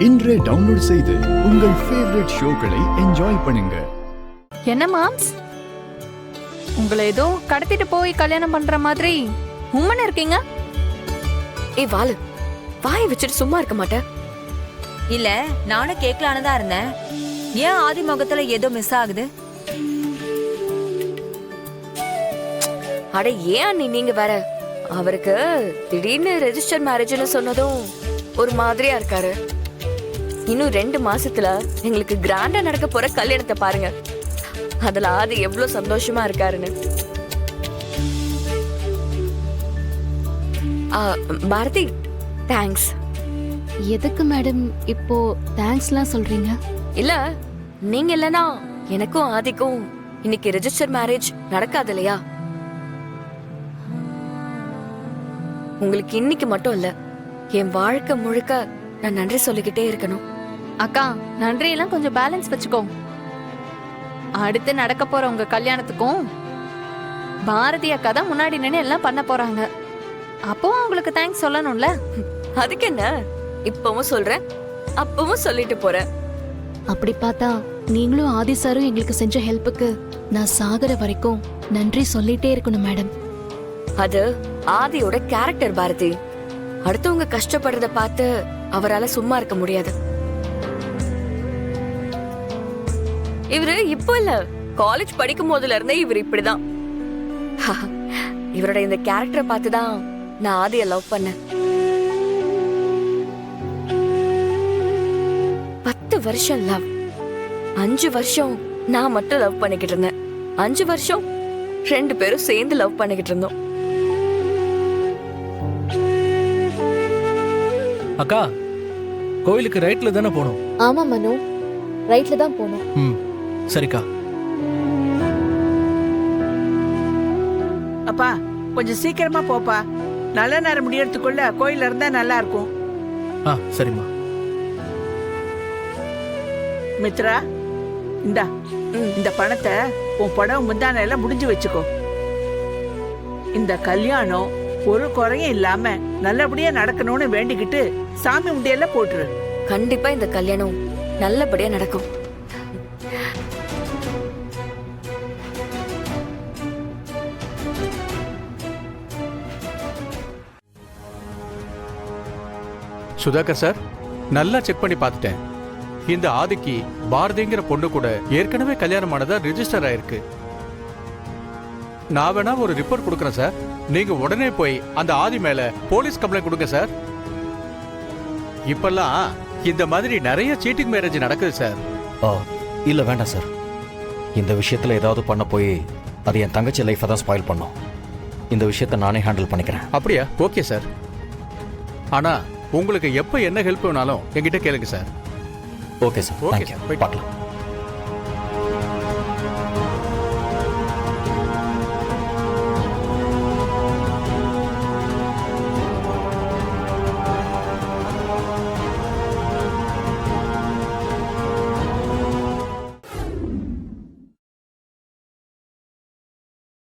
இன்றே டவுன்லோட் செய்து உங்கள் ஃபேவரட் ஷோக்களை என்ஜாய் பண்ணுங்க. என்ன மாம்ஸ், உங்களை ஏதோ கடத்திட்டு போய் கல்யாணம் பண்ற மாதிரி உம்மன் இருக்கீங்க. ஏய் வாளு, வாயை வச்சுட்டு சும்மா இருக்க மாட்டேன். இல்ல, நானும் கேட்கலான்னு தான் இருந்தேன். ஏன் ஆதி முகத்துல ஏதோ மிஸ் ஆகுது? அட ஏன் நீங்க வேற, அவருக்கு திடீர்னு ரெஜிஸ்டர் மேரேஜ்னு சொன்னதும் ஒரு மாதிரியா இருக்காரு. இன்னும் 2 மாசத்துல எங்களுக்கு கிராண்டா நடக்க போற கல்யாணத்தை பாருங்க. அதுல ஆதி எவ்வளவு சந்தோஷமா இருக்காருன்னு. பாரதி, தேங்க்ஸ். எதுக்கு மேடம் இப்போ தேங்க்ஸ்லாம் சொல்றீங்க? இல்ல, நீங்க இல்லனா எனக்கும் ஆதிக்கும் இன்னைக்கு ரெஜிஸ்டர் மேரேஜ் நடக்காது இல்லையா? உங்களுக்கு இன்னைக்கு மட்டும் இல்ல, என் வாழ்க்கை முழுக்க நான் நன்றி சொல்லிக்கிட்டே இருக்கணும். அக்கா, நன்றி எல்லாம் கொஞ்சம் பேலன்ஸ் வச்சுக்கோ. அடுத்து நடக்க போற உங்க கல்யாணத்துக்கும் பாரதி அக்கா தான் முன்னாடி நின்று எல்லாம் பண்ண போறாங்க. அப்போ உங்களுக்கு தேங்க்ஸ் சொல்லணும்ல. அதுக்கு என்ன, இப்பவும் சொல்றேன், அப்பவும் சொல்லிட்டு போறேன். அப்படி பார்த்தா நீங்களும் ஆதி சாரும் எங்களுக்கு செஞ்ச ஹெல்ப்புக்கு நான் சாகர வரைக்கும் நன்றி சொல்லிட்டே இருக்கணும் மேடம். அது ஆதியோட கேரக்டர் பாரதி. அடுத்தவங்க கஷ்டப்படுறத பார்த்து அவரால சும்மா இருக்க முடியாது. இவரு இப்போ இல்ல, காலேஜ் படிக்கும் போதுல இருந்தே இவர் இப்படிதான். இவரோட இந்த கேரக்டரை பார்த்துதான் நான் ஆதிய லவ் பண்ணேன். 10 வருஷம் லவ், 5 வருஷம் நான் மட்டும் லவ் பண்ணிக்கிட்டு இருந்தேன். 5 வருஷம் 2 பேரும் சேர்ந்து லவ் பண்ணிக்கிட்டு இருந்தோம். அக்கா, கோயிலுக்கு ரைட்ல தானே போகணும்? ஆமா மனு, ரைட்ல தான் போனோம். ம், சரிக்கா. அப்பா, கொஞ்சம் சீக்கிரமா போப்பா. நல்ல நேரம் முடியறதுக்குள்ள கோயில்ல இருந்தா நல்லா இருக்கும். ஆ, சரிம்மா. மித்ரா, இந்தா, இந்த பணத்தை உன் படம் முந்தானையில முடிஞ்சு வச்சுக்கோ. இந்த கல்யாணம் ஒரு குறையும் இல்லாம நல்லபடியா நடக்கணும்னு வேண்டிக்கிட்டு சாமி முண்டியல்ல போட்டுரு. கண்டிப்பா இந்த கல்யாணம் நல்லபடியா நடக்கும். சுதாகர் சார், நல்லா செக் பண்ணி பார்த்துட்டேன். இந்த ஆதிக்கு பாரதிங்கிற பொண்ணு கூட ஏற்கனவே கல்யாணம் ஆனதா ரிஜிஸ்டர் ஆயிருக்கு. நான் வேணா ஒரு ரிப்போர்ட் கொடுக்குறேன் சார். நீங்க உடனே போய் அந்த ஆதி மேல போலீஸ் கம்ப்ளைண்ட் கொடுங்க சார். இப்பெல்லாம் இந்த மாதிரி நிறைய சீட்டிங் மேரேஜ் நடக்குது சார். இல்ல வேண்டாம் சார். இந்த விஷயத்துல ஏதாவது பண்ண போய் அது என் தங்கச்சி லைஃபை தான் ஸ்பாயில் பண்ணும். இந்த விஷயத்தை நானே ஹேண்டில் பண்ணிக்கிறேன். அப்படியா? Okay sir. ஆனா உங்களுக்கு எப்ப என்ன ஹெல்ப் வேணாலும் என்கிட்ட கேளுங்க சார். Okay sir, thank you. பார்க்கலாம்.